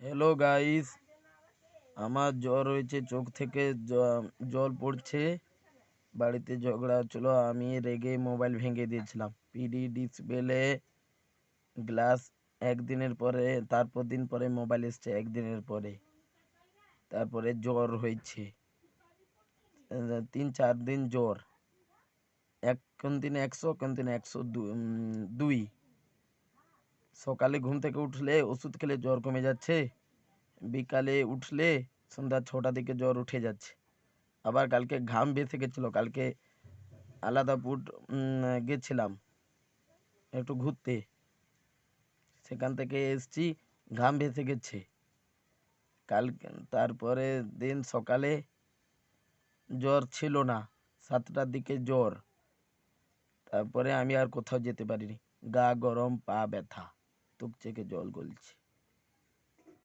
Hello guys, আমার জ্বর হয়েছে, চোখ থেকে জল পড়ছে। বাড়িতে ঝগড়া হচ্ছিল, আমি রেগে মোবাইল ভেঙে দিয়েছিলাম। পিডি ডিসপ্লে গ্লাস একদিনের পরে, তারপর দিন পরে মোবাইল এসছে একদিনের পরে। তারপরে জ্বর হয়েছে 3-4 দিন জ্বর। কোন দিন 100, কোন দিন 102। সকালে ঘুম থেকে উঠলে ওষুধ খেলে জ্বর কমে যাচ্ছে, বিকালে উঠলে সন্ধ্যা 6টার দিকে জ্বর উঠে যাচ্ছে। আবার কালকে ঘাম ভেসে গেছিলো, কালকে আলাদাপুর গেছিলাম একটু ঘুরতে, সেখান থেকে এসছি, ঘাম ভেসে গেছে। তারপরে দিন সকালে জ্বর ছিল না, 7টার দিকে জ্বর। তারপরে আমি আর কোথাও যেতে পারিনি, গা গরম, পা ব্যথা, চোখ থেকে জল গলছে।